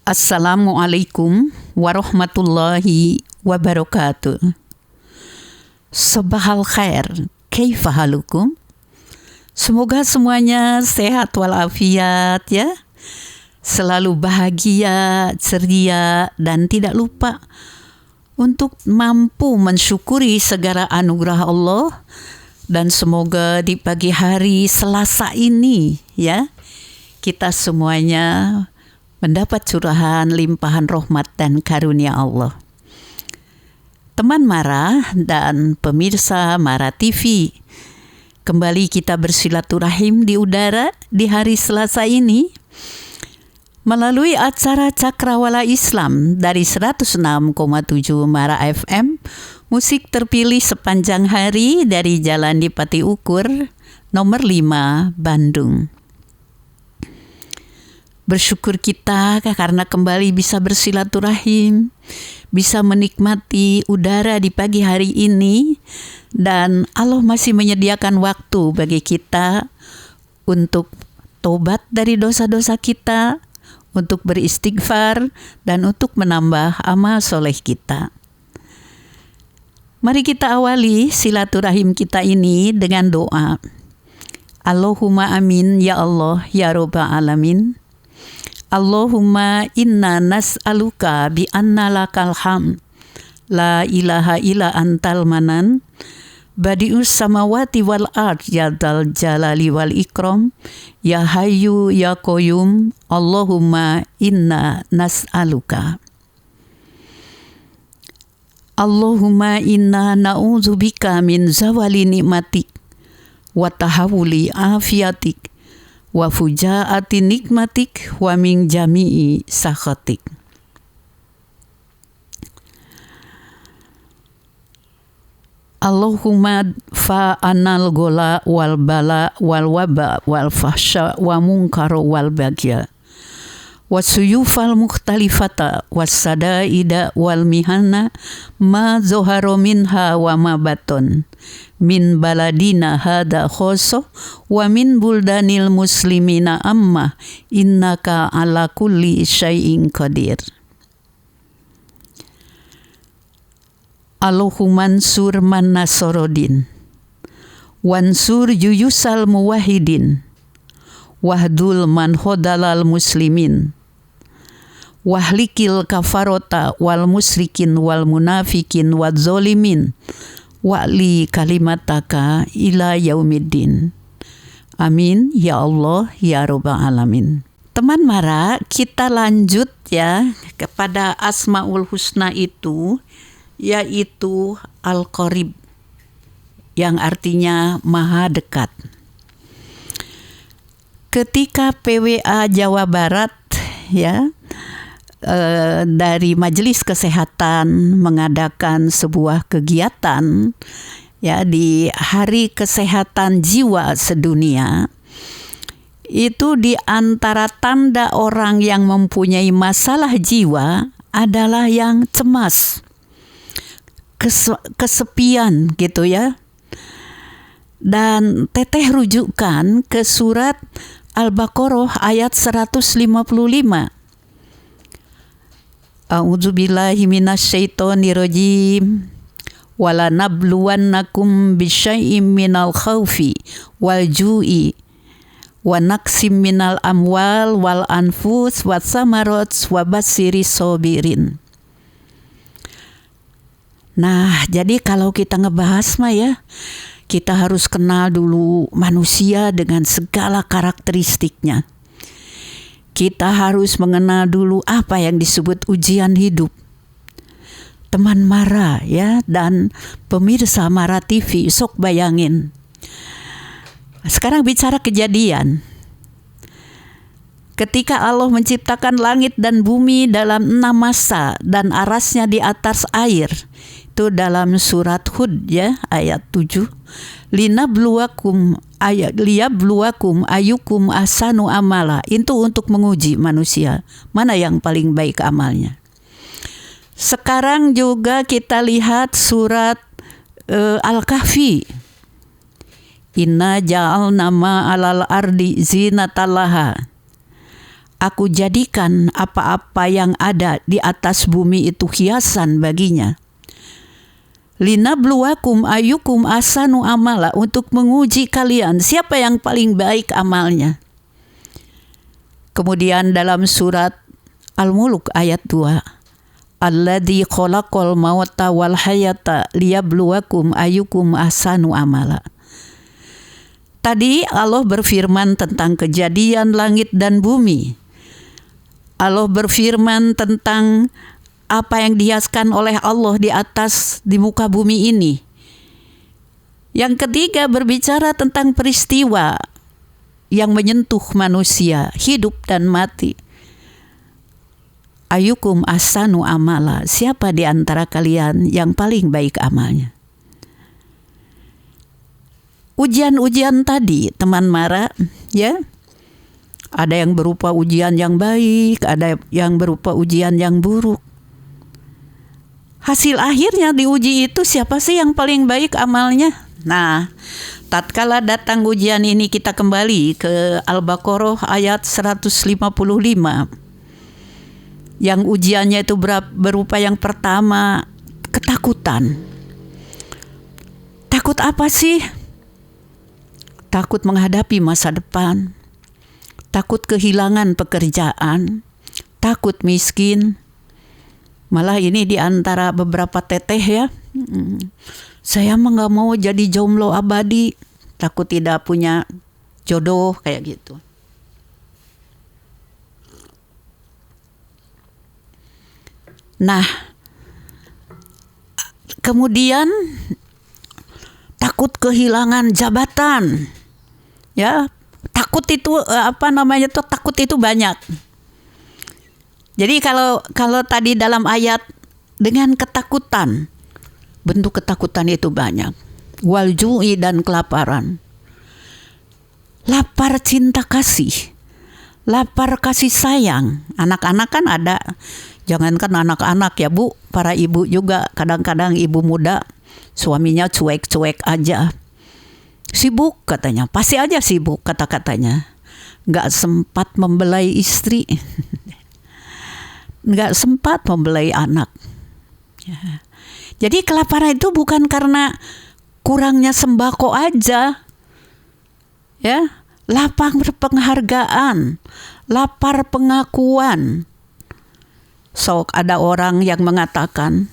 Assalamualaikum warahmatullahi wabarakatuh. Sobahal khair, kaifa halukum? Semoga semuanya sehat walafiat ya. Selalu bahagia, ceria, dan tidak lupa untuk mampu mensyukuri segala anugerah Allah. Dan semoga di pagi hari Selasa ini ya, kita semuanya mendapat curahan limpahan rahmat dan karunia Allah. Teman Mara dan pemirsa Mara TV, kembali kita bersilaturahim di udara di hari Selasa ini melalui acara Cakrawala Islam dari 106,7 Mara FM, musik terpilih sepanjang hari dari Jalan Dipati Ukur, nomor 5, Bandung. Bersyukur kita karena kembali bisa bersilaturahim, bisa menikmati udara di pagi hari ini, dan Allah masih menyediakan waktu bagi kita untuk tobat dari dosa-dosa kita, untuk beristighfar, dan untuk menambah amal soleh kita. Mari kita awali silaturahim kita ini dengan doa. Allahumma amin ya Allah ya Rabbal alamin. Allahumma inna nas'aluka bi anna lakal hamd la ilaha illa antal manan badi'us samawati wal ard ya dzal jalali wal ikram ya hayyu ya qayyum. Allahumma inna nas'aluka. Allahumma inna na'udzubika min zawali nikmatik wa tahawuli afiatik wa fujaati nikmatik wa min jami'i sakhatik. Allahumma fa'anal gola wal bala wal waba wal fahsya wa munkar wal bagya wa suyufal mukhtalifata was sadaida wal mihana ma zoharo minha wa ma baton min baladina hada khoso wa min buldanil muslimina amma innaka ala kulli syai'in qadir. Allahumma ansur man nasorodin wansur yuyusal muwahidin wahdul man hodalal muslimin wahlikil kafarota wal musrikin wal munafikin wal zolimin wa'li kalimataka ila yaumiddin. Amin ya Allah ya Rabbal alamin. Teman Mara, kita lanjut ya kepada Asmaul Husna itu, yaitu Al-Qarib, yang artinya maha dekat. Ketika PWA Jawa Barat ya dari Majelis Kesehatan mengadakan sebuah kegiatan ya di Hari Kesehatan Jiwa Sedunia, itu di antara tanda orang yang mempunyai masalah jiwa adalah yang cemas, kesepian gitu ya. Dan teteh rujukan ke surat Al-Baqarah ayat 155. A'udzubillahi minasyaitonirrajim. Wala nabluwannakum bisyai'im minal khaufi wal ju'i wa naqsim minal amwal wal anfus wa samarat wa basyiri sabirin. Nah, jadi kalau kita ngebahas mah ya, kita harus kenal dulu manusia dengan segala karakteristiknya. Kita harus mengenal dulu apa yang disebut ujian hidup. Teman Mara ya dan pemirsa Mara TV, sok bayangin. Sekarang bicara kejadian. Ketika Allah menciptakan langit dan bumi dalam 6 masa dan arasnya di atas air. Itu dalam surat Hud ya ayat 7. Liyabluwakum ayyukum ahsanu amala. Itu untuk menguji manusia mana yang paling baik amalnya. Sekarang juga kita lihat surat Al-Kahfi. Inna ja'alna ma alal ardi zinatallaha Aku jadikan apa-apa yang ada di atas bumi itu hiasan baginya. Linabluwakum ayyukum ahsanu amala, untuk menguji kalian siapa yang paling baik amalnya. Kemudian dalam surat Al-Mulk ayat 2, Alladzi khalaqal mauta wal hayata liyabluwakum ayyukum ahsanu amala. Tadi Allah berfirman tentang kejadian langit dan bumi. Allah berfirman tentang apa yang dihiaskan oleh Allah di muka bumi ini. Yang ketiga berbicara tentang peristiwa yang menyentuh manusia, hidup dan mati. Ayyukum ahsanu amala, siapa di antara kalian yang paling baik amalnya? Ujian-ujian tadi, teman Mara, ya. Ada yang berupa ujian yang baik, ada yang berupa ujian yang buruk. Hasil akhirnya diuji itu siapa sih yang paling baik amalnya? Nah, tatkala datang ujian ini kita kembali ke Al-Baqarah ayat 155. Yang ujiannya itu berupa yang pertama, ketakutan. Takut apa sih? Takut menghadapi masa depan. Takut kehilangan pekerjaan, takut miskin. Malah ini di antara beberapa teteh ya, saya mah nggak mau jadi jomblo abadi, takut tidak punya jodoh kayak gitu. Nah, kemudian takut kehilangan jabatan, ya. Takut itu takut itu banyak. Jadi kalau tadi dalam ayat dengan ketakutan, bentuk ketakutan itu banyak. Wal ju'i, dan kelaparan. Lapar cinta kasih. Lapar kasih sayang. Anak-anak kan ada. Jangankan anak-anak ya Bu, para ibu juga kadang-kadang ibu muda suaminya cuek-cuek aja. Sibuk katanya, pasti aja sibuk kata-katanya. Nggak sempat membelai istri, nggak sempat membelai anak. Ya. Jadi kelaparan itu bukan karena kurangnya sembako aja, ya, lapar penghargaan, lapar pengakuan. Sok ada orang yang mengatakan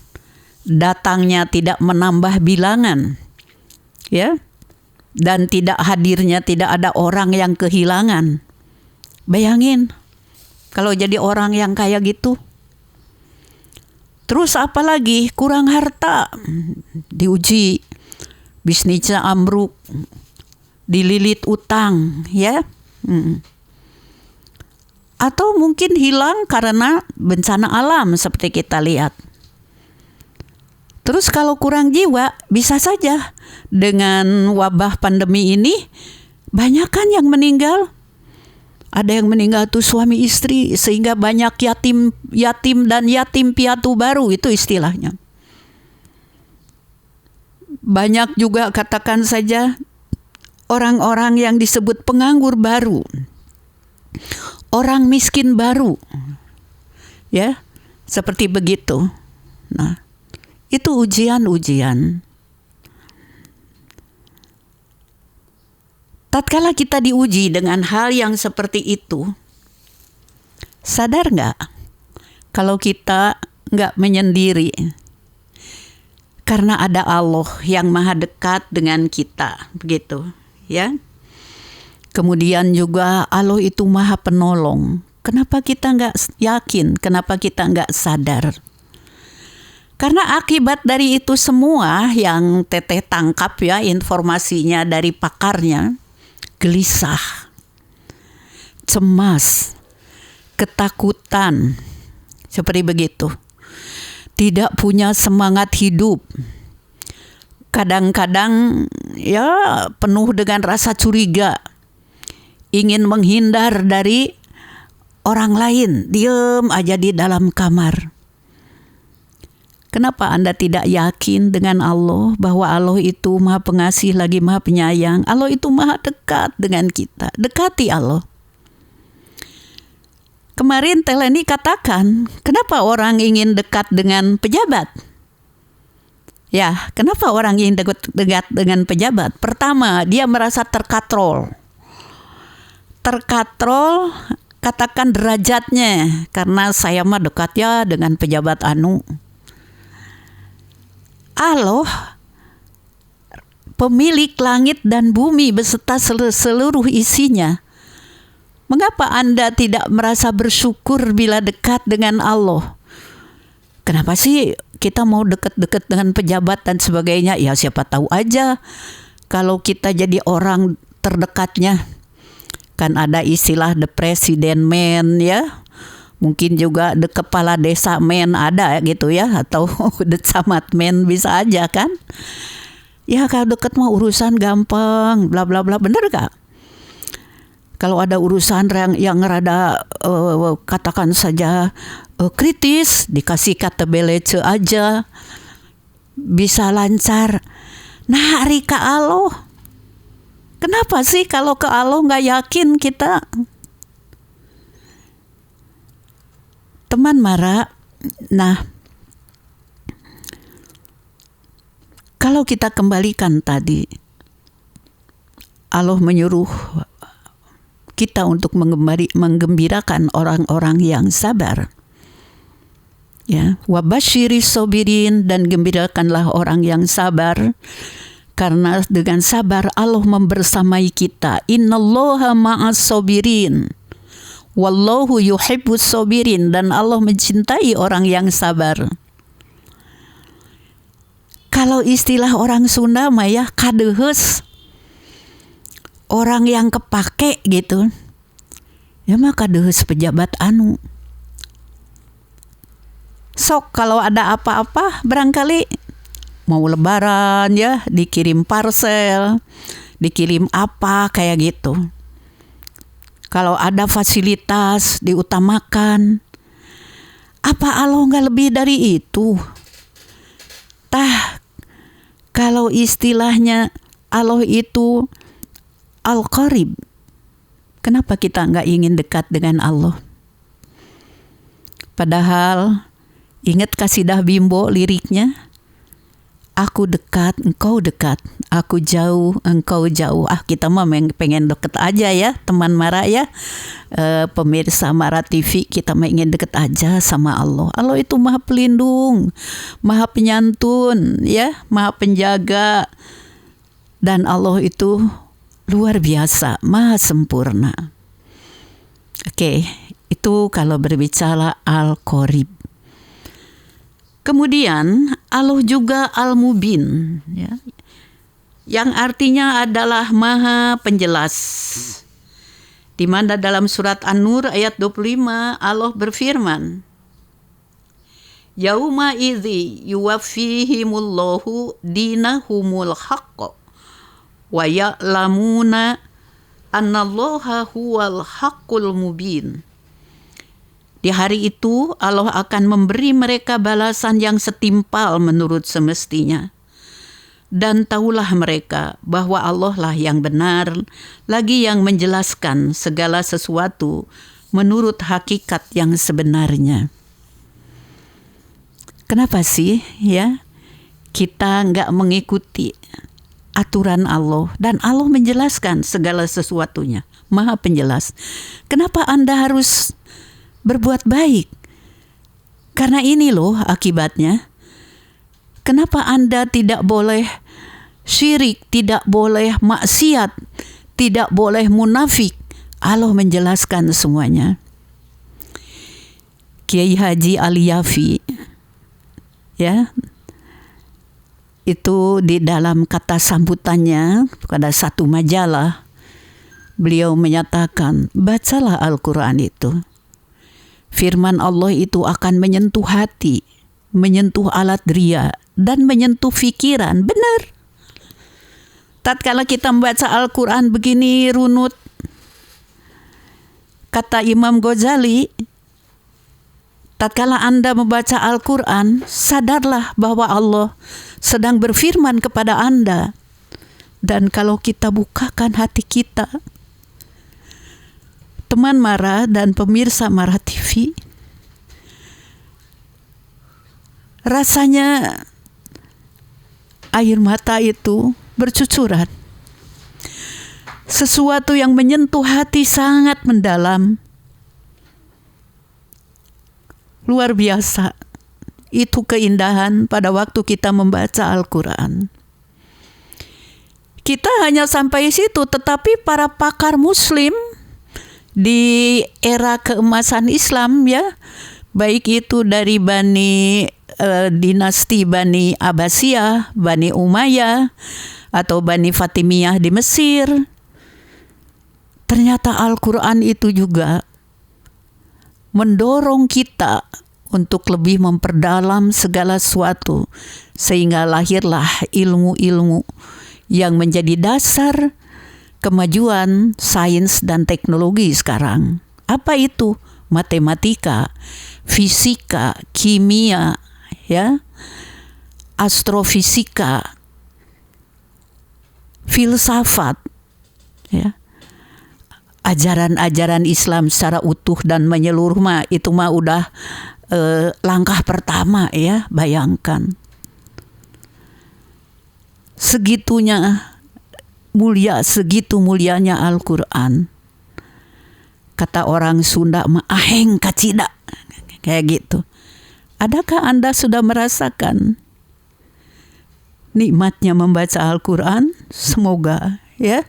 datangnya tidak menambah bilangan, ya. Dan tidak hadirnya tidak ada orang yang kehilangan. Bayangin kalau jadi orang yang kayak gitu. Terus apalagi kurang harta, diuji, bisnisnya ambruk, dililit utang, ya. Atau mungkin hilang karena bencana alam seperti kita lihat. Terus kalau kurang jiwa, bisa saja dengan wabah pandemi ini banyak kan yang meninggal. Ada yang meninggal tuh suami istri, sehingga banyak yatim dan yatim piatu baru, itu istilahnya. Banyak juga katakan saja orang-orang yang disebut penganggur baru, orang miskin baru, ya, seperti begitu. Nah, itu ujian-ujian. Tatkala kita diuji dengan hal yang seperti itu, sadar nggak kalau kita nggak menyendiri? Karena ada Allah yang maha dekat dengan kita, begitu, ya. Kemudian juga Allah itu maha penolong. Kenapa kita nggak yakin? Kenapa kita nggak sadar? Karena akibat dari itu semua yang teteh tangkap ya informasinya dari pakarnya, gelisah, cemas, ketakutan, seperti begitu. Tidak punya semangat hidup. Kadang-kadang ya penuh dengan rasa curiga, ingin menghindar dari orang lain, diam aja di dalam kamar. Kenapa Anda tidak yakin dengan Allah bahwa Allah itu maha pengasih lagi maha penyayang? Allah itu maha dekat dengan kita. Dekati Allah. Kemarin Teleni katakan, kenapa orang ingin dekat dengan pejabat? Ya, kenapa orang ingin dekat dengan pejabat? Pertama, dia merasa terkatrol. Terkatrol, katakan derajatnya, karena saya mah dekat ya dengan pejabat anu. Allah, pemilik langit dan bumi beserta seluruh isinya. Mengapa Anda tidak merasa bersyukur bila dekat dengan Allah? Kenapa sih kita mau dekat-dekat dengan pejabat dan sebagainya? Ya siapa tahu aja kalau kita jadi orang terdekatnya. Kan ada istilah the president man ya. Mungkin juga the kepala desa man ada gitu ya. Atau the camat man bisa aja kan. Ya kalau dekat mah urusan gampang bla bla bla, bener gak? Kalau ada urusan yang rada katakan saja kritis, dikasih kata belece aja bisa lancar. Nah, hari ke Allah, kenapa sih kalau ke Allah nggak yakin kita? Teman Mara, nah kalau kita kembalikan tadi, Allah menyuruh kita untuk menggembirakan orang-orang yang sabar. Ya, wabasyiri sobirin, dan gembirakanlah orang yang sabar, karena dengan sabar Allah membersamai kita. Innallaha ma'as sobirin, wallahu yuhibbus sobirin, dan Allah mencintai orang yang sabar. Kalau istilah orang Sunda mah ya kadehes, orang yang kepake gitu. Ya mah kadehes pejabat anu. Sok kalau ada apa-apa barangkali mau lebaran ya dikirim parcel, dikirim apa kayak gitu. Kalau ada fasilitas diutamakan. Apa Allah nggak lebih dari itu? Kalau istilahnya Allah itu Al-Qarib, kenapa kita nggak ingin dekat dengan Allah? Padahal ingat kasidah Bimbo liriknya, aku dekat, engkau dekat, aku jauh, engkau jauh. Kita mah pengen deket aja ya, teman Mara ya, pemirsa Mara TV, kita mah ingin deket aja sama Allah. Allah itu maha pelindung, maha penyantun, ya, maha penjaga, dan Allah itu luar biasa, maha sempurna. Oke, itu kalau berbicara Al-Qarib. Kemudian Allah juga Al-Mubin, ya, yang artinya adalah maha penjelas. Di mana dalam surat An-Nur ayat 25 Allah berfirman, Yauma idzi yuwaffihimullahu dinahumul haqq wa ya'lamuna annallaha huwal haqqul mubin. Di hari itu Allah akan memberi mereka balasan yang setimpal menurut semestinya. Dan tahulah mereka bahwa Allah lah yang benar, lagi yang menjelaskan segala sesuatu menurut hakikat yang sebenarnya. Kenapa sih ya kita nggak mengikuti aturan Allah, dan Allah menjelaskan segala sesuatunya, maha penjelas. Kenapa Anda harus berbuat baik? Karena ini loh akibatnya. Kenapa Anda tidak boleh syirik, tidak boleh maksiat, tidak boleh munafik? Allah menjelaskan semuanya. Kiai Haji Ali Yafi, ya, itu di dalam kata sambutannya pada satu majalah, beliau menyatakan, bacalah Al-Quran itu. Firman Allah itu akan menyentuh hati, menyentuh alat ria, dan menyentuh pikiran. Benar. Tatkala kita membaca Al-Quran begini runut, kata Imam Ghazali, tatkala Anda membaca Al-Quran, sadarlah bahwa Allah sedang berfirman kepada Anda. Dan kalau kita bukakan hati kita, Teman Mara dan pemirsa Mara TV, rasanya air mata itu bercucuran. Sesuatu yang menyentuh hati sangat mendalam. Luar biasa. Itu keindahan pada waktu kita membaca Al-Quran. Kita hanya sampai situ, tetapi para pakar Muslim di era keemasan Islam, ya, baik itu dari dinasti Bani Abbasiyah, Bani Umayyah, atau Bani Fatimiyah di Mesir, ternyata Al-Quran itu juga mendorong kita untuk lebih memperdalam segala sesuatu, sehingga lahirlah ilmu-ilmu yang menjadi dasar kemajuan sains dan teknologi sekarang. Apa itu? Matematika, fisika, kimia, ya, astrofisika, filsafat, ya. Ajaran-ajaran Islam secara utuh dan menyeluruh itu udah langkah pertama, ya, bayangkan. Segitunya mulia, segitu mulianya Al-Quran. Kata orang Sunda, aheng kacida, kayak gitu. Adakah Anda sudah merasakan nikmatnya membaca Al-Quran? Semoga, ya,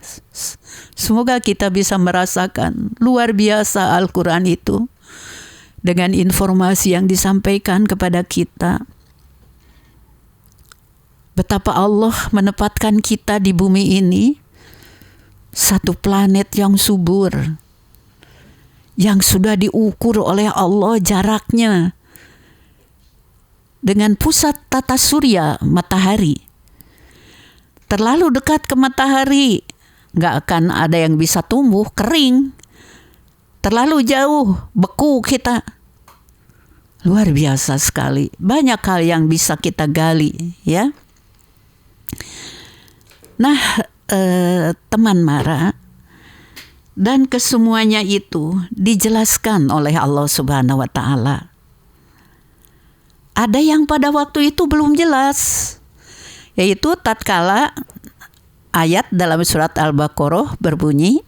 semoga kita bisa merasakan luar biasa Al-Quran itu dengan informasi yang disampaikan kepada kita. Betapa Allah menempatkan kita di bumi ini, satu planet yang subur, yang sudah diukur oleh Allah jaraknya dengan pusat tata surya matahari. Terlalu dekat ke matahari, nggak akan ada yang bisa tumbuh, kering. Terlalu jauh, beku kita. Luar biasa sekali. Banyak hal yang bisa kita gali, ya. Nah, teman Mara, dan kesemuanya itu dijelaskan oleh Allah Subhanahu wa Ta'ala. Ada yang pada waktu itu belum jelas, yaitu tatkala ayat dalam surat Al-Baqarah berbunyi,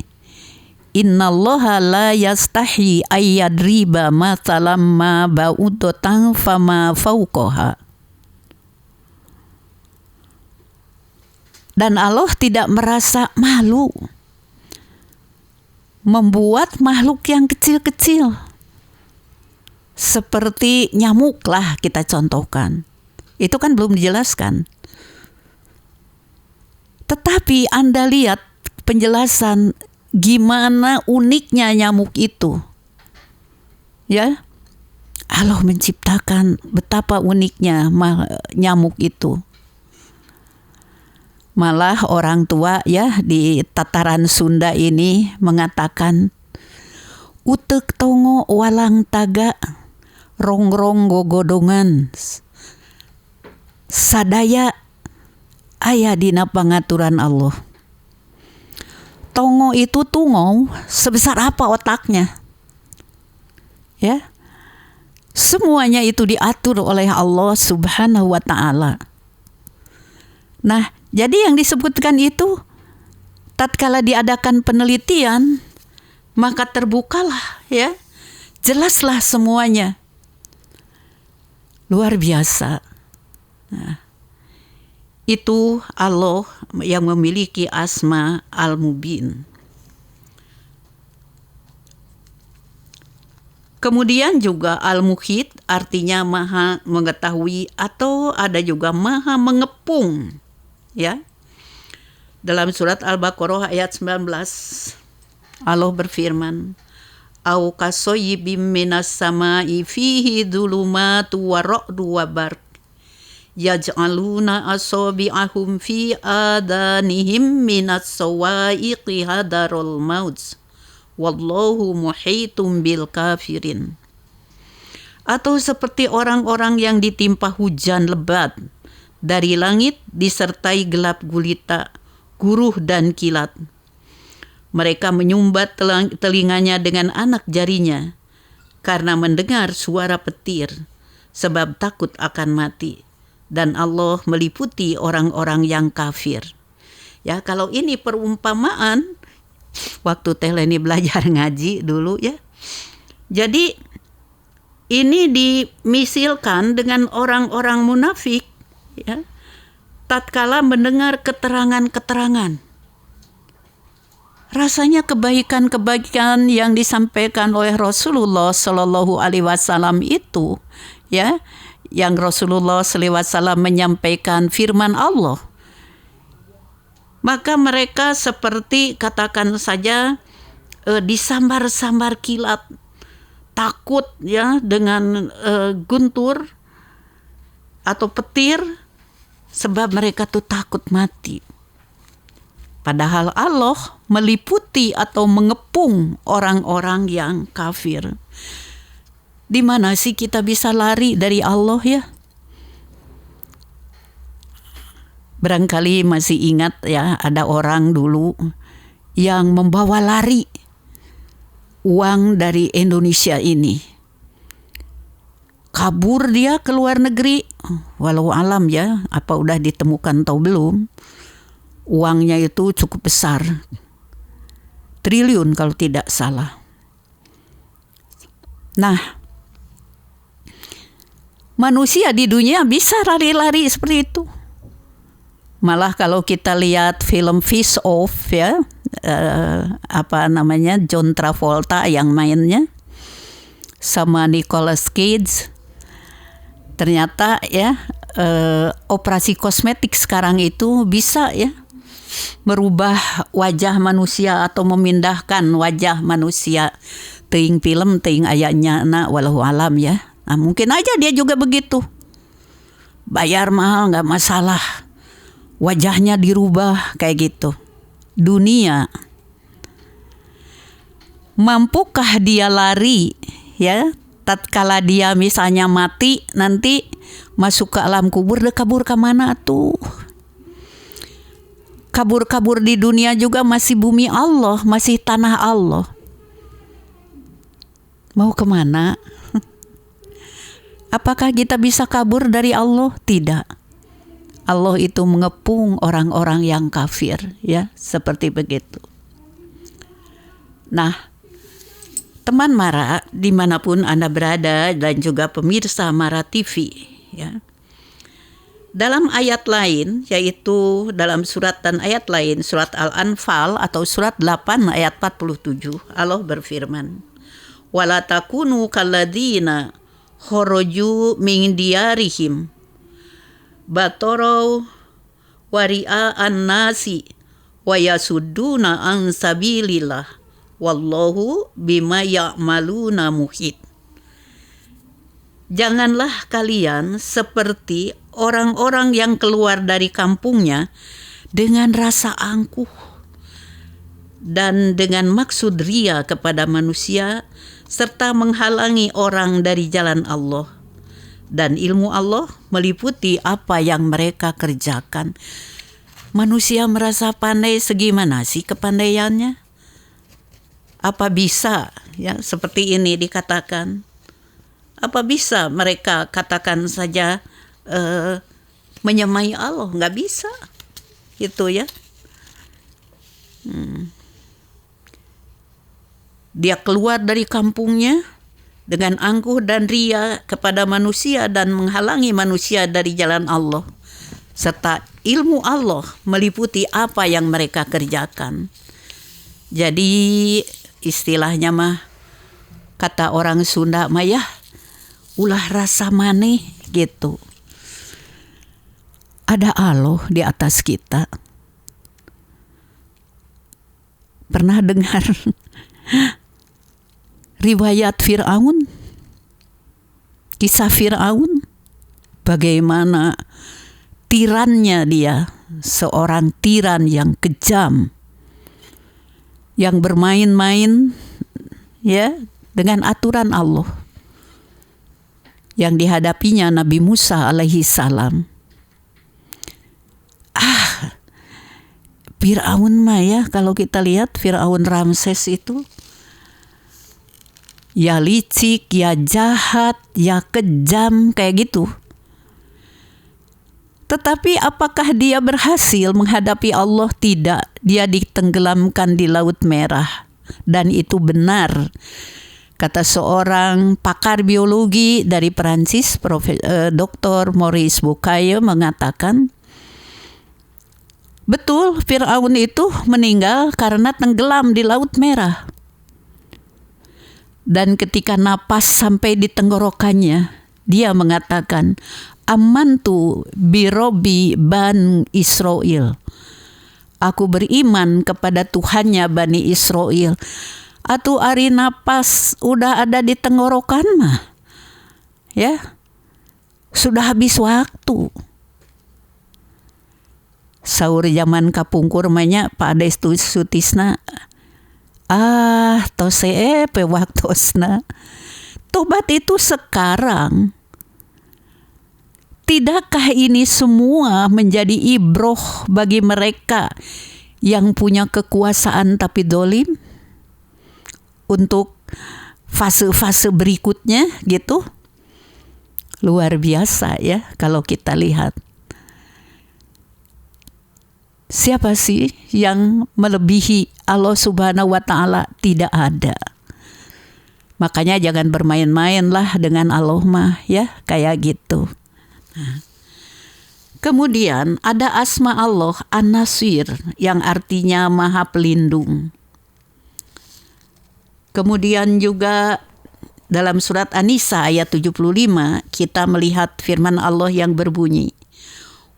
Innallaha la yastahi ayyadriba mathalam ma ba'udatan fama fawqaha. Dan Allah tidak merasa malu membuat makhluk yang kecil-kecil, seperti nyamuk lah kita contohkan. Itu kan belum dijelaskan. Tetapi Anda lihat penjelasan gimana uniknya nyamuk itu. Ya, Allah menciptakan betapa uniknya nyamuk itu. Malah orang tua, ya, di tataran Sunda ini mengatakan, utek tongo walang taga rongrong gogodongan sadaya aya dina pangaturan Allah. Tongo itu tungau sebesar apa otaknya, ya, semuanya itu diatur oleh Allah Subhanahu wa Ta'ala. Nah, jadi yang disebutkan itu tatkala diadakan penelitian, maka terbukalah, ya, jelaslah semuanya. Luar biasa. Nah, itu Allah yang memiliki asma Al-Mubin. Kemudian juga Al-Muhit, artinya maha mengetahui, atau ada juga maha mengepung, ya. Dalam surat Al-Baqarah ayat 19, Allah berfirman, au kasoyibim minas samai fihi dhulumatu wa ra'du wa barq yaj'aluna asabi'ahum fi adanihim minas sawa'iqi hadarul maut wallahu muhitum bil kafirin. Atau seperti orang-orang yang ditimpa hujan lebat dari langit disertai gelap gulita, guruh dan kilat. Mereka menyumbat telinganya dengan anak jarinya karena mendengar suara petir, sebab takut akan mati. Dan Allah meliputi orang-orang yang kafir. Ya, kalau ini perumpamaan, waktu Teh Leni belajar ngaji dulu ya. Jadi ini dimisilkan dengan orang-orang munafik ya, tatkala mendengar keterangan-keterangan. Rasanya kebaikan-kebaikan yang disampaikan oleh Rasulullah Shallallahu Alaihi Wasallam itu ya, yang Rasulullah SAW menyampaikan firman Allah, maka mereka seperti katakan saja disambar-sambar kilat, takut ya dengan guntur atau petir, sebab mereka tuh takut mati. Padahal Allah meliputi atau mengepung orang-orang yang kafir. Di mana sih kita bisa lari dari Allah ya? Barangkali masih ingat ya, ada orang dulu yang membawa lari uang dari Indonesia ini. Kabur dia ke luar negeri, walau alam ya, apa udah ditemukan atau belum. Uangnya itu cukup besar, triliun kalau tidak salah. Nah, manusia di dunia bisa lari-lari seperti itu. Malah kalau kita lihat film Face Off ya, John Travolta yang mainnya sama Nicolas Cage, ternyata ya operasi kosmetik sekarang itu bisa ya merubah wajah manusia atau memindahkan wajah manusia. Teuing film, teuing ayahnya, walau alam ya. Nah, mungkin aja dia juga begitu. Bayar mahal nggak masalah. Wajahnya dirubah kayak gitu. Dunia. Mampukah dia lari ya? Tatkala dia misalnya mati, nanti masuk ke alam kubur, deh kabur ke mana tuh? Kabur-kabur di dunia juga masih bumi Allah, masih tanah Allah. Mau kemana? Apakah kita bisa kabur dari Allah? Tidak. Allah itu mengepung orang-orang yang kafir, ya, seperti begitu. Nah, teman Mara, dimanapun Anda berada dan juga pemirsa Mara TV, ya. Dalam ayat lain, yaitu dalam surat dan ayat lain, surat Al-Anfal atau surat 8 ayat 47, Allah berfirman, "Wala takunu kalladzina khoroju min diyarihim batorau wari'a an-nasi wa yasudduna an sabilillah wallahu bima ya'maluna muhit." Janganlah kalian seperti orang-orang yang keluar dari kampungnya dengan rasa angkuh dan dengan maksud ria kepada manusia serta menghalangi orang dari jalan Allah. Dan ilmu Allah meliputi apa yang mereka kerjakan. Manusia merasa pandai, segimana sih kepandaiannya? Apa bisa ya seperti ini dikatakan? Apa bisa mereka katakan saja menyemai Allah? Nggak bisa, gitu ya. Dia keluar dari kampungnya dengan angkuh dan ria kepada manusia dan menghalangi manusia dari jalan Allah. Serta ilmu Allah meliputi apa yang mereka kerjakan. Jadi istilahnya mah, kata orang Sunda mah ya, ulah rasa maneh gitu. Ada Allah di atas kita. Pernah dengar riwayat Fir'aun? Kisah Fir'aun? Bagaimana tirannya dia, seorang tiran yang kejam, yang bermain-main ya dengan aturan Allah. Yang dihadapinya Nabi Musa alaihi salam. Firaun mah ya, kalau kita lihat Firaun Ramses itu ya licik, ya jahat, ya kejam kayak gitu. Tetapi apakah dia berhasil menghadapi Allah? Tidak. Dia ditenggelamkan di Laut Merah. Dan itu benar. Kata seorang pakar biologi dari Perancis, Dr. Maurice Bucaille mengatakan, betul, Firaun itu meninggal karena tenggelam di Laut Merah. Dan ketika napas sampai di tenggorokannya, dia mengatakan, amantu birobi ban Israel. Aku beriman kepada Tuhannya Bani Israel. Atuh ari napas udah ada di tenggorokan mah, ya sudah habis waktu. Saur zaman kapungkur mahnya Pak Ades Sutisna, tose waktosna. Tobat itu sekarang. Tidakkah ini semua menjadi ibroh bagi mereka yang punya kekuasaan tapi dolim untuk fase-fase berikutnya gitu? Luar biasa ya kalau kita lihat. Siapa sih yang melebihi Allah Subhanahu wa Ta'ala? Tidak ada. Makanya jangan bermain-main lah dengan Allah mah ya, kayak gitu. Kemudian ada asma Allah An-Nasir yang artinya Maha Pelindung. Kemudian juga dalam surat An-Nisa ayat 75 kita melihat firman Allah yang berbunyi,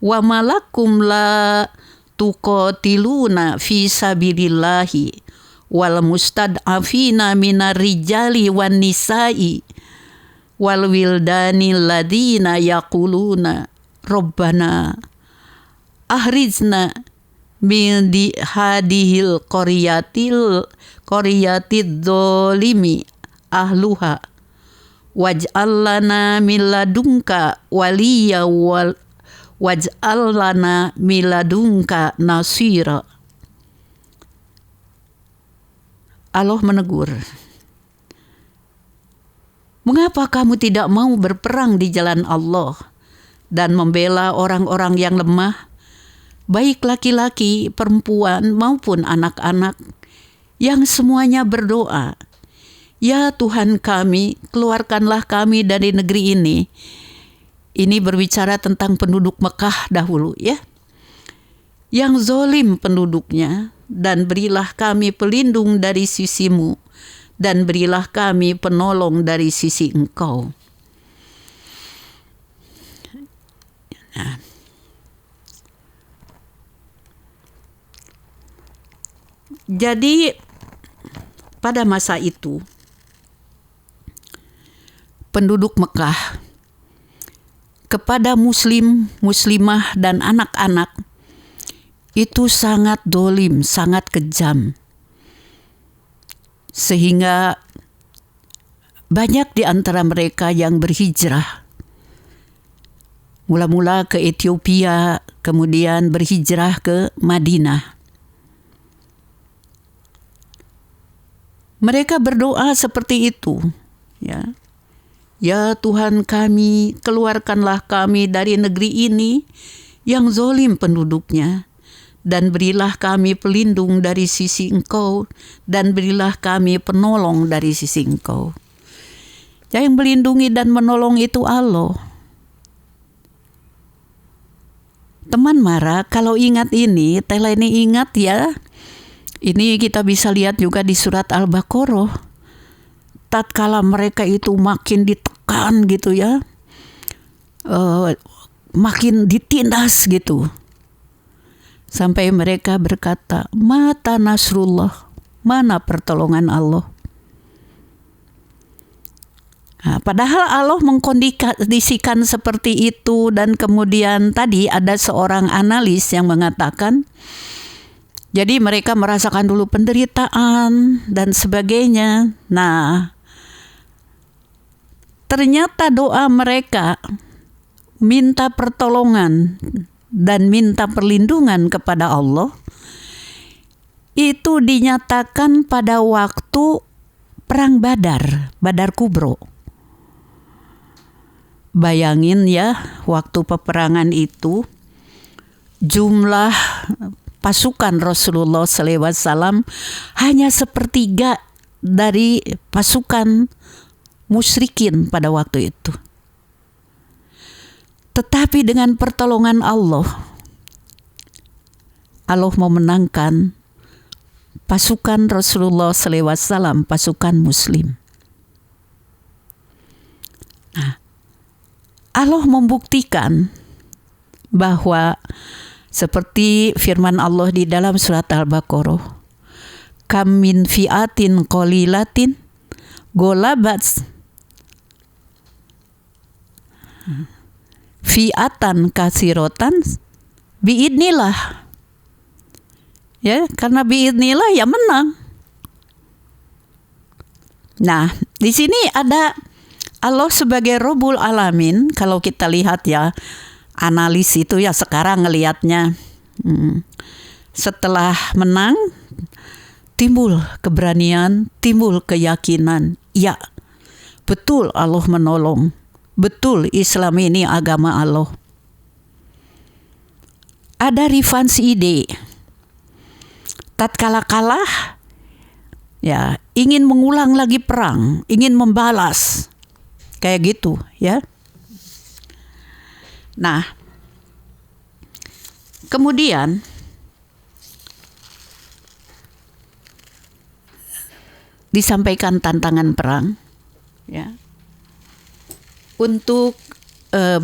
wa malakum la tuqatiluna fi sabilillahi wal mustad'afina minar rijali wan nisa'i wal wildani ladina yaquluna Rabbana ahrizna min di hadihil qaryatid dzalimi ahluha waj'al lana min ladunka waliya waj'al lana min ladunka nasira. Allah menegur, mengapa kamu tidak mau berperang di jalan Allah dan membela orang-orang yang lemah, baik laki-laki, perempuan maupun anak-anak, yang semuanya berdoa, ya Tuhan kami, keluarkanlah kami dari negeri ini. Ini berbicara tentang penduduk Mekah dahulu ya, yang zolim penduduknya, dan berilah kami pelindung dari sisimu, dan berilah kami penolong dari sisi Engkau. Nah, jadi pada masa itu penduduk Mekah kepada muslim, muslimah dan anak-anak itu sangat dolim, sangat kejam. Sehingga banyak di antara mereka yang berhijrah. Mula-mula ke Ethiopia, kemudian berhijrah ke Madinah. Mereka berdoa seperti itu, ya. Ya Tuhan kami, keluarkanlah kami dari negeri ini yang zolim penduduknya, dan berilah kami pelindung dari sisi Engkau, dan berilah kami penolong dari sisi Engkau. Yang melindungi dan menolong itu Allah. Teman Mara, kalau ingat ini, Tela ini ingat ya, ini kita bisa lihat juga di surat Al-Baqarah. Tatkala mereka itu makin ditekan gitu ya, makin ditindas gitu. Sampai mereka berkata, mata nasrullah, mana pertolongan Allah. Nah, padahal Allah mengkondisikan seperti itu, dan kemudian tadi ada seorang analis yang mengatakan, jadi mereka merasakan dulu penderitaan dan sebagainya. Nah, ternyata doa mereka minta pertolongan dan minta perlindungan kepada Allah itu dinyatakan pada waktu perang Badar Kubro. Bayangin ya, waktu peperangan itu jumlah pasukan Rasulullah SAW hanya sepertiga dari pasukan musyrikin pada waktu itu. Tetapi dengan pertolongan Allah memenangkan pasukan Rasulullah SAW, pasukan Muslim. Nah, Allah membuktikan bahwa seperti firman Allah di dalam surat Al-Baqarah, kam min fi'atin qalilatin golabat fi'atan kasirotan biidnillah. Ya, karena biidnillah ya menang. Nah, di sini ada Allah sebagai Rabbul Alamin. Kalau kita lihat ya, analis itu ya sekarang ngelihatnya, setelah menang timbul keberanian, timbul keyakinan. Ya, betul Allah menolong. Betul Islam ini agama Allah. Ada revenge ide. Tatkala kalah, ya ingin mengulang lagi perang, ingin membalas. Kayak gitu ya. Nah, kemudian disampaikan tantangan perang ya. Untuk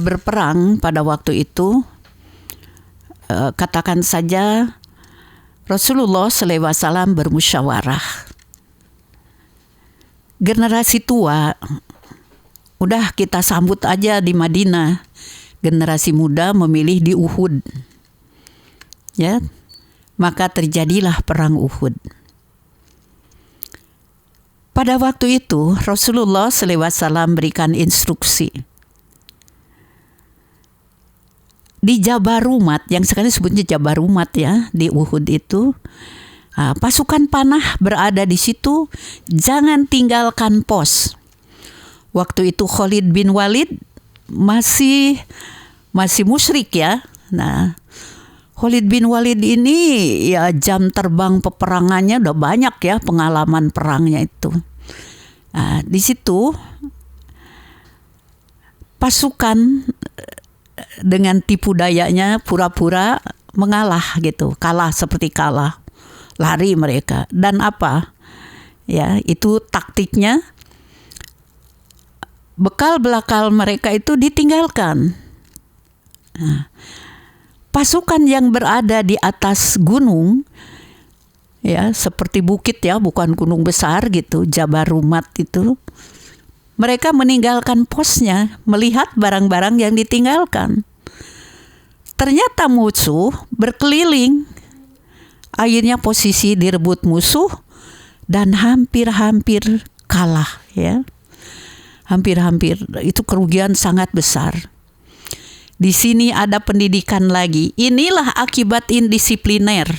berperang pada waktu itu, katakan saja Rasulullah SAW bermusyawarah. Generasi tua udah kita sambut aja di Madinah. Generasi muda memilih di Uhud. Ya. Maka terjadilah perang Uhud. Pada waktu itu Rasulullah SAW berikan instruksi. Di Jabarumat, yang sekarang disebutnya Jabarumat ya, di Uhud itu, pasukan panah berada di situ, jangan tinggalkan pos. Waktu itu Khalid bin Walid masih musyrik ya. Nah, Khalid bin Walid ini ya jam terbang peperangannya udah banyak ya, pengalaman perangnya itu. Nah, di situ pasukan dengan tipu dayanya pura-pura mengalah gitu, seperti kalah, lari mereka. Dan apa? Ya, itu taktiknya. Bekal mereka itu ditinggalkan. Nah, pasukan yang berada di atas gunung, ya seperti bukit ya, bukan gunung besar gitu, Jabarumat itu, mereka meninggalkan posnya, melihat barang-barang yang ditinggalkan. Ternyata musuh berkeliling, akhirnya posisi direbut musuh dan hampir-hampir kalah ya. Hampir-hampir, itu kerugian sangat besar. Di sini ada pendidikan lagi. Inilah akibat indisipliner.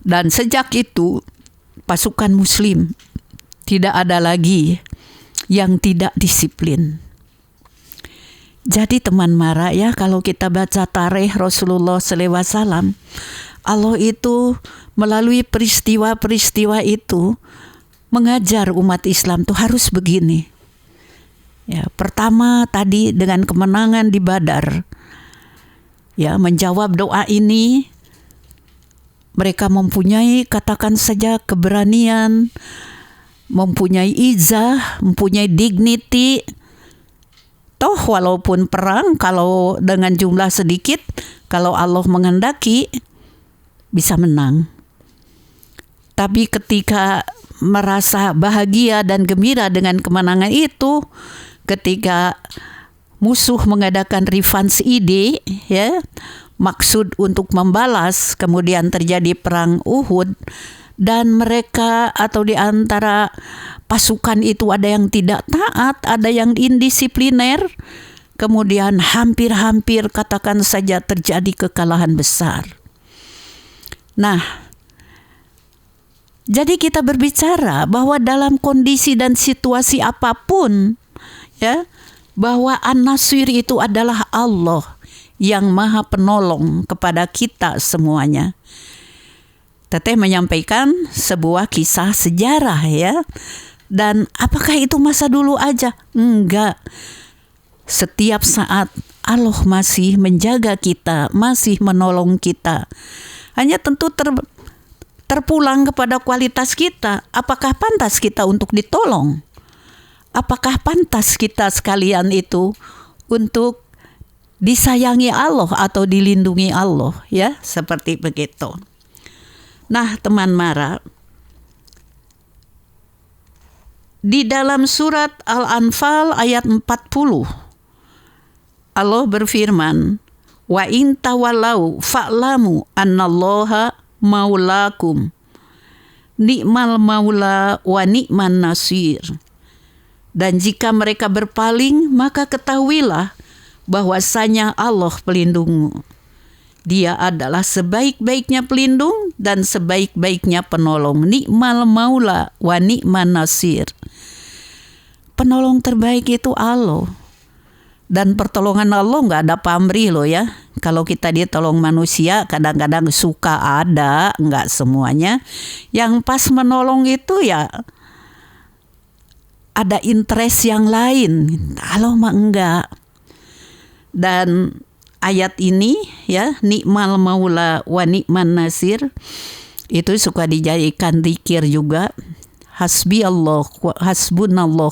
Dan sejak itu pasukan Muslim tidak ada lagi yang tidak disiplin. Jadi teman Mara ya, kalau kita baca tarikh Rasulullah SAW, Allah itu melalui peristiwa-peristiwa itu mengajar umat Islam tuh harus begini. Ya, pertama tadi dengan kemenangan di Badar, ya menjawab doa ini, mereka mempunyai katakan saja keberanian, mempunyai izah, mempunyai dignity. Toh walaupun perang, kalau dengan jumlah sedikit, kalau Allah menghendaki bisa menang. Tapi ketika merasa bahagia dan gembira dengan kemenangan itu, ketika musuh mengadakan revenge ide ya, maksud untuk membalas, kemudian terjadi perang Uhud, dan mereka atau di antara pasukan itu ada yang tidak taat, ada yang indisipliner, kemudian hampir-hampir katakan saja terjadi kekalahan besar. Nah, Jadi kita berbicara bahwa dalam kondisi dan situasi apapun, ya, bahwa An-Nasir itu adalah Allah yang Maha Penolong kepada kita semuanya. Teteh menyampaikan sebuah kisah sejarah, ya. Dan apakah itu masa dulu aja? Enggak. Setiap saat Allah masih menjaga kita, masih menolong kita. Hanya tentu terpulang kepada kualitas kita. Apakah pantas kita untuk ditolong? Apakah pantas kita sekalian itu untuk disayangi Allah atau dilindungi Allah, ya, seperti begitu. Nah, teman Mara, di dalam surat Al-Anfal ayat 40, Allah berfirman, wa in tawallau fa'lamu annallaha maulakum ni'mal maula wa ni'man nasir. Dan jika mereka berpaling, maka ketahuilah bahwasanya Allah pelindungmu. Dia adalah sebaik-baiknya pelindung dan sebaik-baiknya penolong. Ni'mal maula wa ni'man nasir. Penolong terbaik itu Allah. Dan pertolongan Allah nggak ada pamrih loh, ya. Kalau kita ditolong manusia kadang-kadang suka ada, nggak semuanya. Yang pas menolong itu ya ada interest yang lain. Allah mah enggak. Dan ayat ini, ya, ni'mal maula wa ni'man nasir, itu suka dijadikan zikir juga. Hasbunallah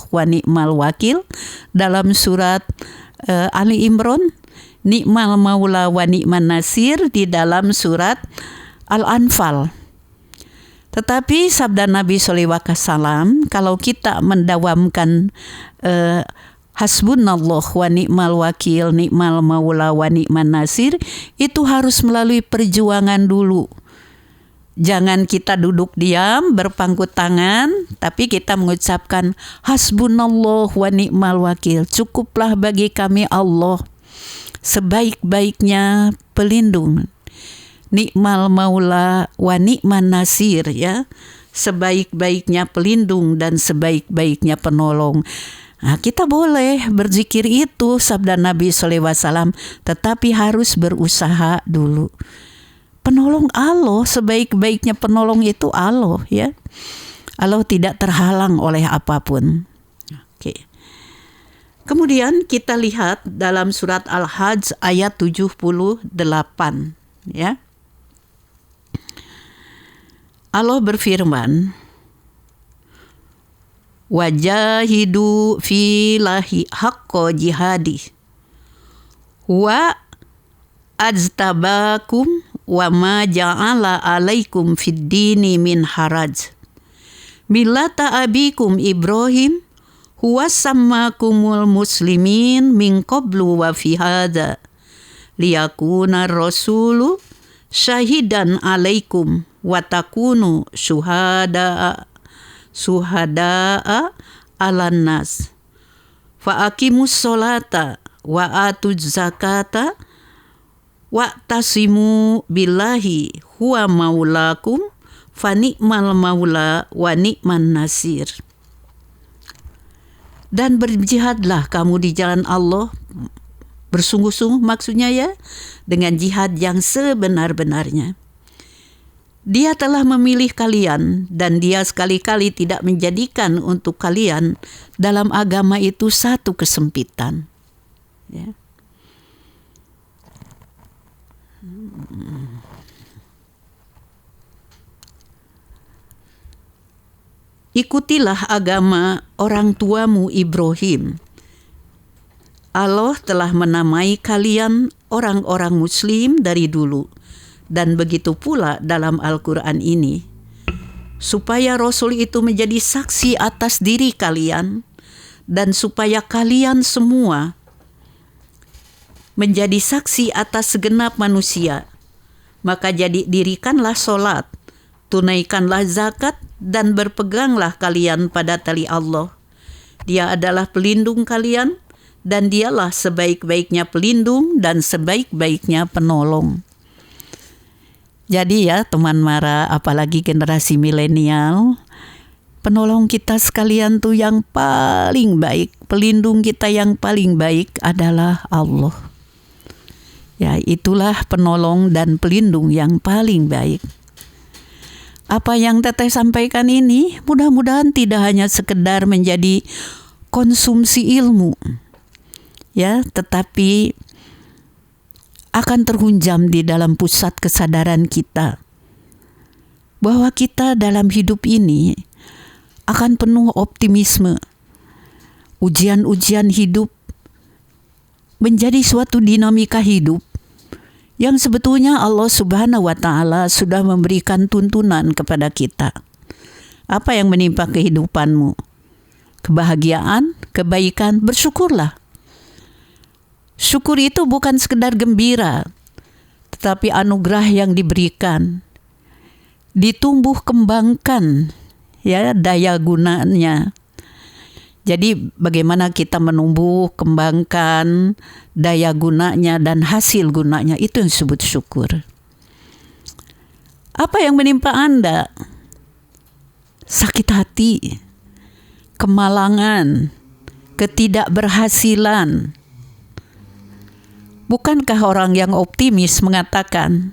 wa ni'mal wakil dalam surat Ali Imran, ni'mal maula wa ni'man nasir di dalam surat Al-Anfal. Tetapi sabda Nabi SAW, kalau kita mendawamkan hasbunallah wa ni'mal wakil, ni'mal maula wa ni'man nasir, itu harus melalui perjuangan dulu. Jangan kita duduk diam, berpangku tangan, tapi kita mengucapkan hasbunallah wa ni'mal wakil. Cukuplah bagi kami Allah, sebaik-baiknya pelindung. Ni'mal maula wa ni'man nasir, ya. Sebaik-baiknya pelindung dan sebaik-baiknya penolong. Nah, kita boleh berzikir itu sabda Nabi SAW, tetapi harus berusaha dulu. Penolong Allah, sebaik-baiknya penolong itu Allah, ya. Allah tidak terhalang oleh apapun. Oke. Kemudian kita lihat dalam surat Al-Hajj ayat 78, ya. Allah berfirman, wajahidu filahi haqqa jihadi wa ajtabakum wa ma ja'ala alaikum fid dini min haraj millata abikum Ibrahim huwa sammakumul muslimin min qablu wa fi hadza liyakuna rasulu syahidan alaikum wa takunu syuhada'a alan nas fa aqimus sholata wa atuz zakata wa'tasimu billahi huwa maulakum fa ni'mal maula wa ni'man nasir. Dan berjihadlah kamu di jalan Allah, bersungguh-sungguh maksudnya, ya, dengan jihad yang sebenar-benarnya. Dia telah memilih kalian dan dia sekali-kali tidak menjadikan untuk kalian dalam agama itu satu kesempitan, ya. Ikutilah agama orang tuamu Ibrahim. Allah telah menamai kalian orang-orang muslim dari dulu, dan begitu pula dalam Al-Quran ini, supaya Rasul itu menjadi saksi atas diri kalian, dan supaya kalian semua menjadi saksi atas segenap manusia. Maka dirikanlah sholat, tunaikanlah zakat, dan berpeganglah kalian pada tali Allah. Dia adalah pelindung kalian, dan dialah sebaik-baiknya pelindung dan sebaik-baiknya penolong. Jadi ya teman Mara, apalagi generasi milenial, penolong kita sekalian tuh yang paling baik, pelindung kita yang paling baik adalah Allah. Ya, itulah penolong dan pelindung yang paling baik. Apa yang Teteh sampaikan ini mudah-mudahan tidak hanya sekedar menjadi konsumsi ilmu, ya, tetapi akan terhunjam di dalam pusat kesadaran kita bahwa kita dalam hidup ini akan penuh optimisme. Ujian-ujian hidup menjadi suatu dinamika hidup yang sebetulnya Allah Subhanahu wa Ta'ala sudah memberikan tuntunan kepada kita. Apa yang menimpa kehidupanmu? Kebahagiaan, kebaikan, bersyukurlah. Syukur itu bukan sekedar gembira, tetapi anugerah yang diberikan. Ditumbuh kembangkan ya daya gunanya. Jadi bagaimana kita menumbuh kembangkan daya gunanya dan hasil gunanya, itu yang disebut syukur. Apa yang menimpa Anda? Sakit hati, kemalangan, ketidakberhasilan. Bukankah orang yang optimis mengatakan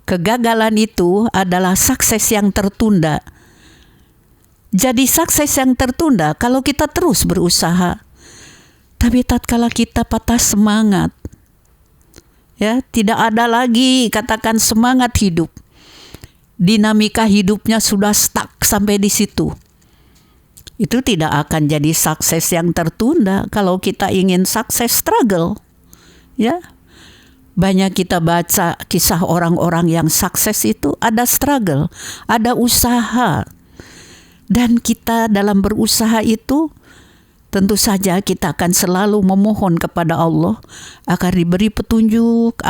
kegagalan itu adalah sukses yang tertunda? Jadi sukses yang tertunda kalau kita terus berusaha. Tapi tatkala kita patah semangat, ya, tidak ada lagi katakan semangat hidup. Dinamika hidupnya sudah stuck sampai di situ. Itu tidak akan jadi sukses yang tertunda. Kalau kita ingin sukses, struggle. Ya. Banyak kita baca kisah orang-orang yang sukses itu ada struggle, ada usaha. Dan kita dalam berusaha itu tentu saja kita akan selalu memohon kepada Allah agar diberi petunjuk,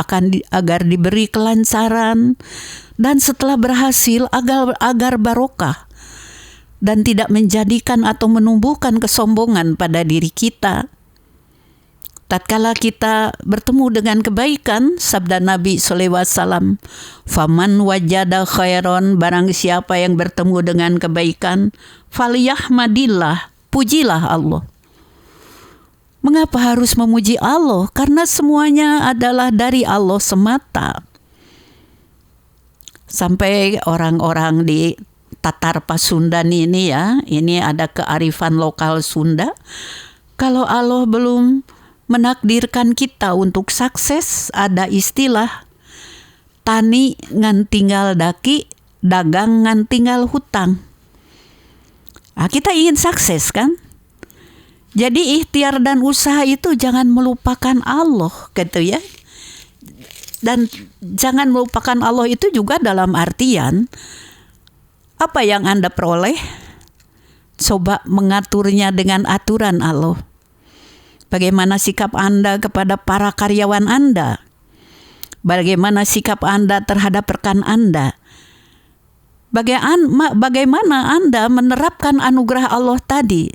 agar diberi kelancaran, dan setelah berhasil agar barokah dan tidak menjadikan atau menumbuhkan kesombongan pada diri kita. Tatkala kita bertemu dengan kebaikan, sabda Nabi SAW, faman wajada khairon, barang siapa yang bertemu dengan kebaikan, falyahmadillah, pujilah Allah. Mengapa harus memuji Allah? Karena semuanya adalah dari Allah semata. Sampai orang-orang di Tatar Pasundan ini ya, ini ada kearifan lokal Sunda. Kalau Allah belum menakdirkan kita untuk sukses, ada istilah tani ngan tinggal daki, dagang ngan tinggal hutang. Nah, kita ingin sukses kan? Jadi ikhtiar dan usaha itu jangan melupakan Allah gitu ya. Dan jangan melupakan Allah itu juga dalam artian apa yang Anda peroleh, coba mengaturnya dengan aturan Allah. Bagaimana sikap Anda kepada para karyawan Anda? Bagaimana sikap Anda terhadap rekan Anda? Bagaimana Anda menerapkan anugerah Allah tadi?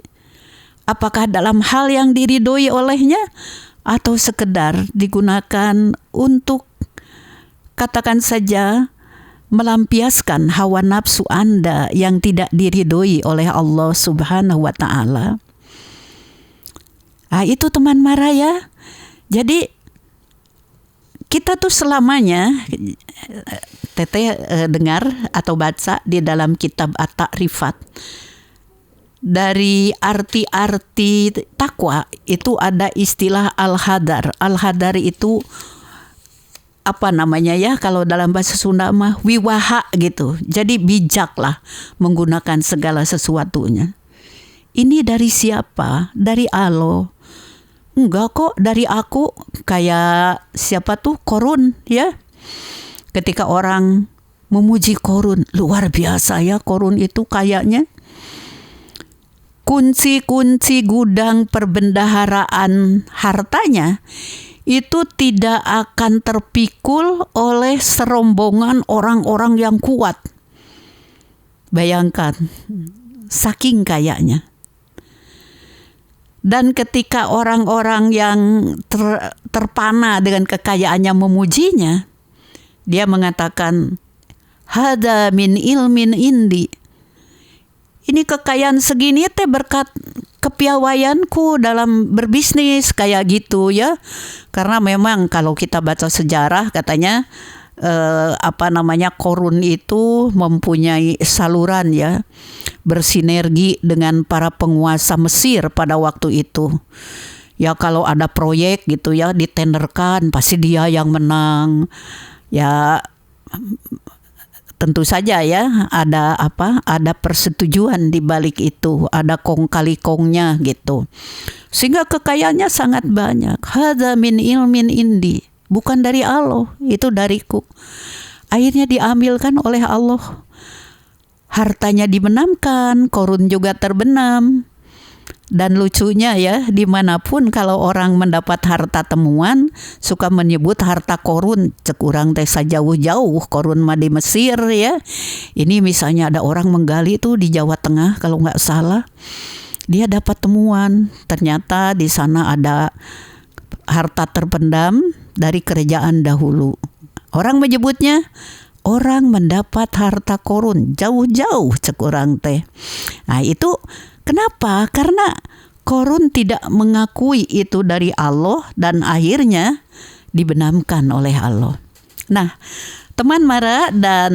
Apakah dalam hal yang diridhoi olehnya atau sekedar digunakan untuk katakan saja melampiaskan hawa nafsu Anda yang tidak diridhoi oleh Allah Subhanahu wa Ta'ala? Nah, itu teman Mara ya. Jadi kita tuh selamanya Teteh dengar atau baca di dalam kitab At-Ta'rifat, dari arti-arti takwa itu ada istilah al-hadar. Al-hadar itu apa namanya ya, kalau dalam bahasa Sunda mah wiwaha gitu. Jadi bijaklah menggunakan segala sesuatunya. Ini dari siapa? Dari Allah. Enggak kok, dari aku. Kayak siapa tuh? Korun ya. Ketika orang memuji Korun, luar biasa ya Korun itu kayaknya. Kunci-kunci gudang perbendaharaan hartanya itu tidak akan terpikul oleh serombongan orang-orang yang kuat. Bayangkan, saking kayanya. Dan ketika orang-orang yang terpana dengan kekayaannya memujinya, dia mengatakan, hada min ilmin indi. Ini kekayaan segini teh berkat kepiawaianku dalam berbisnis kayak gitu ya. Karena memang kalau kita baca sejarah katanya Korun itu mempunyai saluran ya, bersinergi dengan para penguasa Mesir pada waktu itu. Ya kalau ada proyek gitu ya ditenderkan pasti dia yang menang. Ya tentu saja ya ada persetujuan di balik itu, ada kong kali kongnya gitu. Sehingga kekayaannya sangat banyak. Hadza min ilmin indi, bukan dari Allah, itu dariku. Akhirnya diambilkan oleh Allah. Hartanya dibenamkan, Korun juga terbenam. Dan lucunya ya, dimanapun kalau orang mendapat harta temuan, suka menyebut harta Korun. Cek urang teh jauh-jauh, Korun mah di Mesir ya. Ini misalnya ada orang menggali tuh di Jawa Tengah kalau nggak salah. Dia dapat temuan, ternyata di sana ada harta terpendam dari kerajaan dahulu. Orang menyebutnya orang mendapat harta Korun jauh-jauh, cek urang teh. Nah itu kenapa? Karena Korun tidak mengakui itu dari Allah dan akhirnya dibenamkan oleh Allah. Nah, teman Mara dan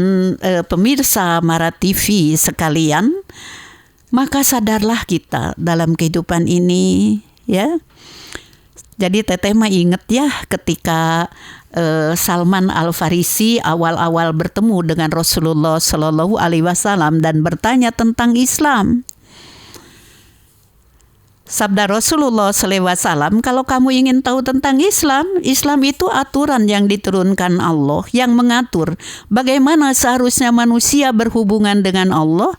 pemirsa Mara TV sekalian, maka sadarlah kita dalam kehidupan ini ya. Jadi Teteh mah inget ya ketika Salman Al-Farisi awal-awal bertemu dengan Rasulullah Shallallahu Alaihi Wasallam dan bertanya tentang Islam. Sabda Rasulullah SAW, kalau kamu ingin tahu tentang Islam, Islam itu aturan yang diturunkan Allah yang mengatur bagaimana seharusnya manusia berhubungan dengan Allah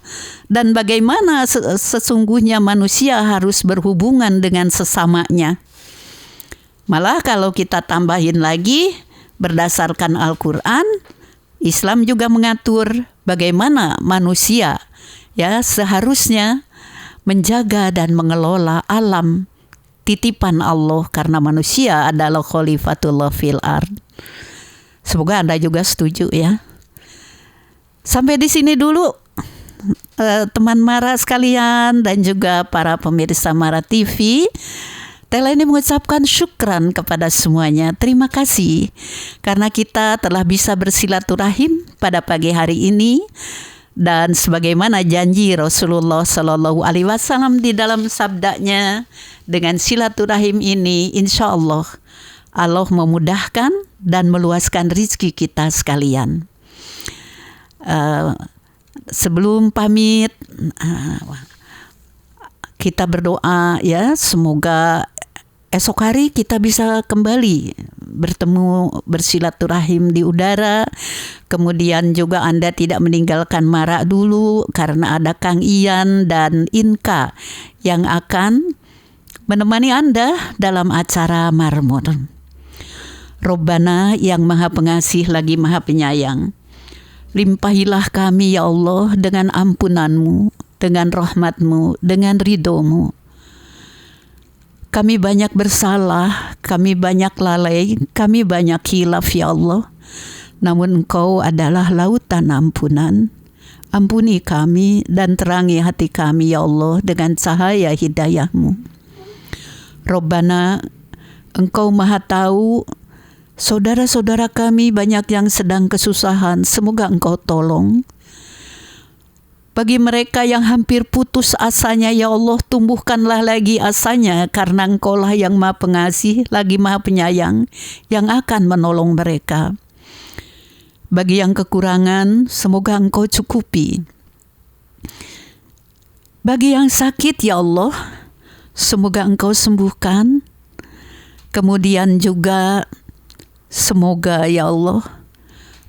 dan bagaimana sesungguhnya manusia harus berhubungan dengan sesamanya. Malah kalau kita tambahin lagi berdasarkan Al-Quran, Islam juga mengatur bagaimana manusia ya seharusnya menjaga dan mengelola alam titipan Allah karena manusia adalah khalifatullah fil ard. Semoga Anda juga setuju ya. Sampai di sini dulu teman Mara sekalian dan juga para pemirsa Mara TV. Tela ini mengucapkan syukran kepada semuanya. Terima kasih karena kita telah bisa bersilaturahim pada pagi hari ini. Dan sebagaimana janji Rasulullah Shallallahu Alaihi Wasallam di dalam sabdanya, dengan silaturahim ini insya Allah Allah memudahkan dan meluaskan rizki kita sekalian. Sebelum pamit, kita berdoa ya semoga esok hari kita bisa kembali bertemu bersilaturahim di udara. Kemudian juga Anda tidak meninggalkan Mara dulu karena ada Kang Ian dan Inka yang akan menemani Anda dalam acara Marmur. Robbana yang Maha Pengasih lagi Maha Penyayang, limpahilah kami ya Allah dengan ampunan-Mu, dengan rahmat-Mu, dengan ridho-Mu. Kami banyak bersalah, kami banyak lalai, kami banyak khilaf ya Allah. Namun Engkau adalah lautan ampunan. Ampuni kami dan terangi hati kami ya Allah dengan cahaya hidayah-Mu. Robbana, Engkau Maha tahu saudara-saudara kami banyak yang sedang kesusahan. Semoga Engkau tolong. Bagi mereka yang hampir putus asanya ya Allah, tumbuhkanlah lagi asanya karena Engkaulah yang Maha Pengasih lagi Maha Penyayang yang akan menolong mereka. Bagi yang kekurangan, semoga Engkau cukupi. Bagi yang sakit ya Allah, semoga Engkau sembuhkan. Kemudian juga semoga ya Allah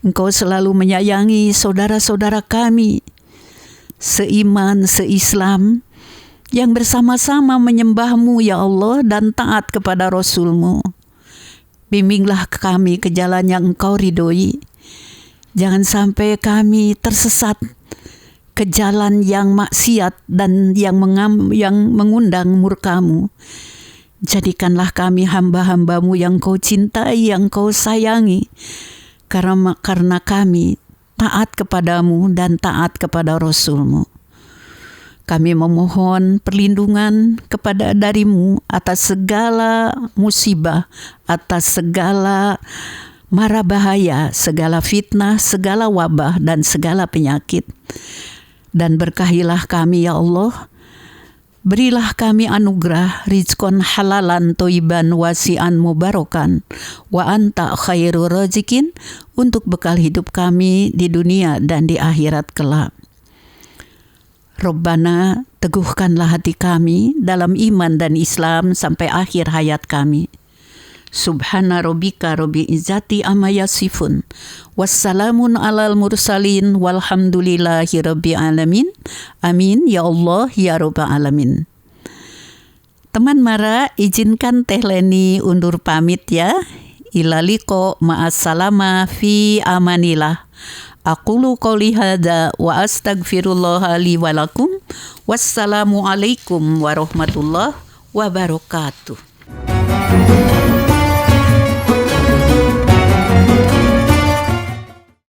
Engkau selalu menyayangi saudara-saudara kami seiman, seislam yang bersama-sama menyembah-Mu ya Allah dan taat kepada Rasul-Mu. Bimbinglah kami ke jalan yang Engkau ridhoi. Jangan sampai kami tersesat ke jalan yang maksiat dan yang mengundang murka-Mu. Jadikanlah kami hamba-hamba-Mu yang Kau cintai, yang Kau sayangi. Karena kami taat kepadamu dan taat kepada Rasul-Mu. Kami memohon perlindungan darimu atas segala musibah, atas segala mara bahaya, segala fitnah, segala wabah, dan segala penyakit. Dan berkahilah kami ya Allah. Berilah kami anugerah rizkon halalan toiban wasian mubarakan wa anta khairur razikin untuk bekal hidup kami di dunia dan di akhirat kelak. Rabbana, teguhkanlah hati kami dalam iman dan Islam sampai akhir hayat kami. Subhana rabbika rabbil izzati amma yasifun. Wassalamun alal mursalin walhamdulillahi rabbil alamin. Amin ya Allah ya rabbal alamin. Teman Mara, izinkan Teh Leni undur pamit ya. Ilaliko ma'assalama fi amanillah. Aqulu qouli hadza wa astaghfirullah li wa lakum. Wassalamu alaikum warahmatullahi wabarakatuh.